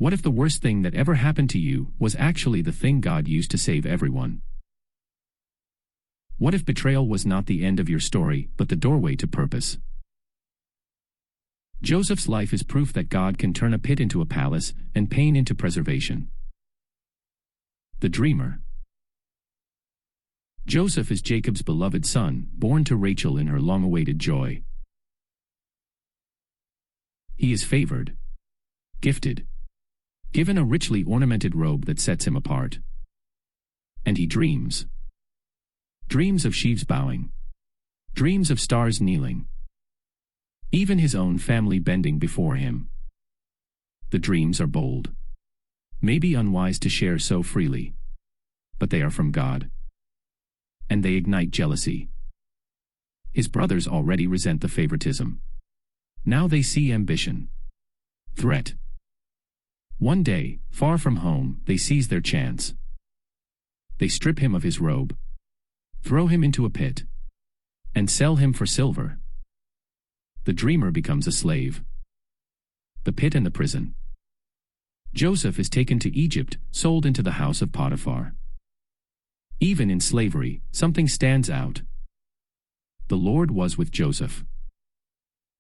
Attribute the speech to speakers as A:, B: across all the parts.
A: What if the worst thing that ever happened to you was actually the thing God used to save everyone? What if betrayal was not the end of your story, but the doorway to purpose? Joseph's life is proof that God can turn a pit into a palace and pain into preservation. The Dreamer. Joseph is Jacob's beloved son, born to Rachel in her long-awaited joy. He is favored, gifted, given a richly ornamented robe that sets him apart. And he dreams. Dreams of sheaves bowing. Dreams of stars kneeling. Even his own family bending before him. The dreams are bold. Maybe unwise to share so freely. But they are from God. And they ignite jealousy. His brothers already resent the favoritism. Now they see ambition. Threat. One day, far from home, they seize their chance. They strip him of his robe, throw him into a pit, and sell him for silver. The dreamer becomes a slave. The pit and the prison. Joseph is taken to Egypt, sold into the house of Potiphar. Even in slavery, something stands out. The Lord was with Joseph.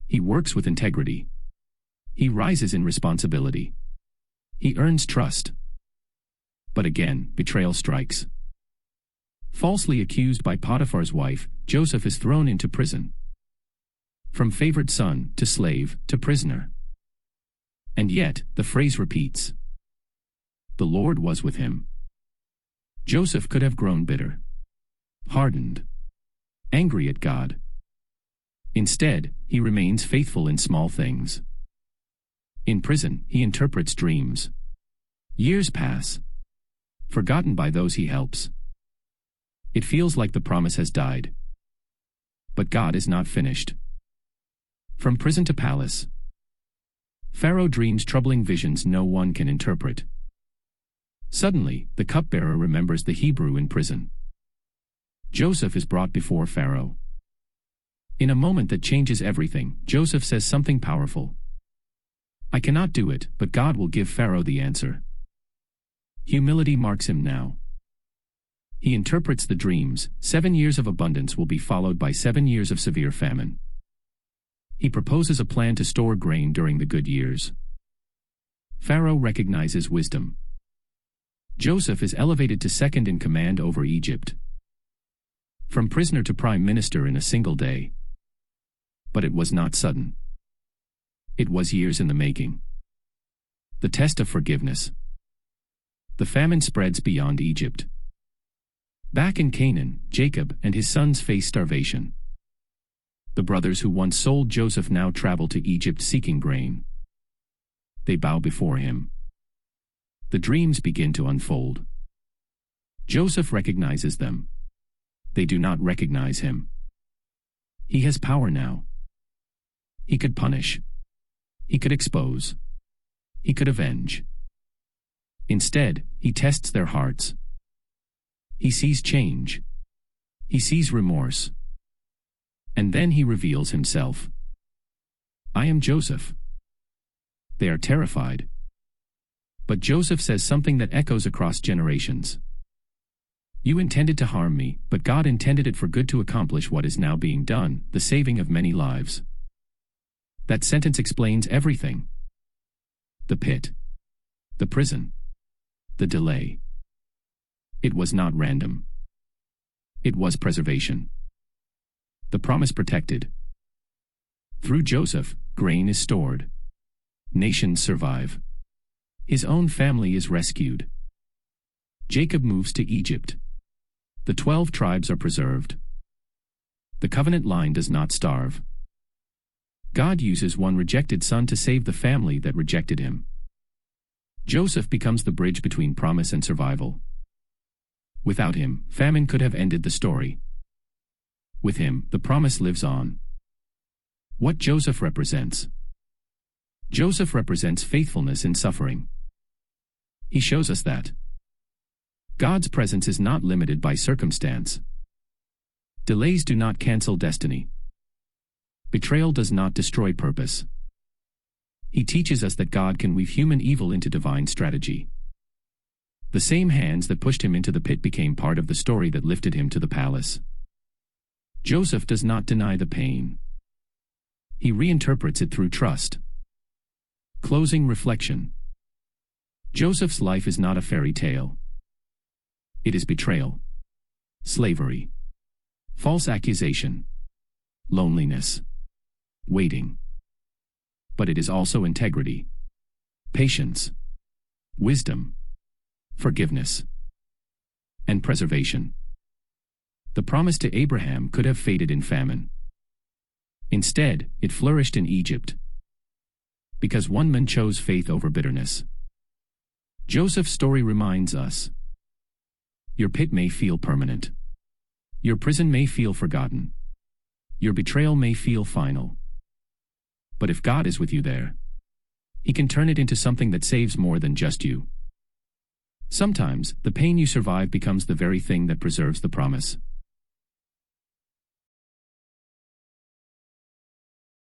A: He works with integrity. He rises in responsibility. He earns trust. But again, betrayal strikes. Falsely accused by Potiphar's wife, Joseph is thrown into prison. From favored son to slave to prisoner. And yet, the phrase repeats. The Lord was with him. Joseph could have grown bitter, hardened, angry at God. Instead, he remains faithful in small things. In prison, he interprets dreams. Years pass, forgotten by those he helps. It feels like the promise has died. But God is not finished. From prison to palace, Pharaoh dreams troubling visions no one can interpret. Suddenly, the cupbearer remembers the Hebrew in prison. Joseph is brought before Pharaoh. In a moment that changes everything, Joseph says something powerful. I cannot do it, but God will give Pharaoh the answer. Humility marks him now. He interprets the dreams. 7 years of abundance will be followed by 7 years of severe famine. He proposes a plan to store grain during the good years. Pharaoh recognizes wisdom. Joseph is elevated to second in command over Egypt. From prisoner to prime minister in a single day. But it was not sudden. It was years in the making. The test of forgiveness. The famine spreads beyond Egypt. Back in Canaan, Jacob and his sons face starvation. The brothers who once sold Joseph now travel to Egypt seeking grain. They bow before him. The dreams begin to unfold. Joseph recognizes them. They do not recognize him. He has power now. He could punish. He could expose. He could avenge. Instead, he tests their hearts. He sees change. He sees remorse. And then he reveals himself. I am Joseph. They are terrified. But Joseph says something that echoes across generations. You intended to harm me, but God intended it for good to accomplish what is now being done, the saving of many lives. That sentence explains everything. The pit. The prison. The delay. It was not random. It was preservation. The promise protected. Through Joseph, grain is stored. Nations survive. His own family is rescued. Jacob moves to Egypt. The 12 tribes are preserved. The covenant line does not starve. God uses one rejected son to save the family that rejected him. Joseph becomes the bridge between promise and survival. Without him, famine could have ended the story. With him, the promise lives on. What Joseph represents? Joseph represents faithfulness in suffering. He shows us that God's presence is not limited by circumstance. Delays do not cancel destiny. Betrayal does not destroy purpose. He teaches us that God can weave human evil into divine strategy. The same hands that pushed him into the pit became part of the story that lifted him to the palace. Joseph does not deny the pain. He reinterprets it through trust. Closing reflection. Joseph's life is not a fairy tale. It is betrayal, slavery, false accusation, loneliness, waiting. But it is also integrity, patience, wisdom, forgiveness, and preservation. The promise to Abraham could have faded in famine. Instead, it flourished in Egypt, because one man chose faith over bitterness. Joseph's story reminds us, your pit may feel permanent. Your prison may feel forgotten. Your betrayal may feel final. But if God is with you there, He can turn it into something that saves more than just you. Sometimes, the pain you survive becomes the very thing that preserves the promise.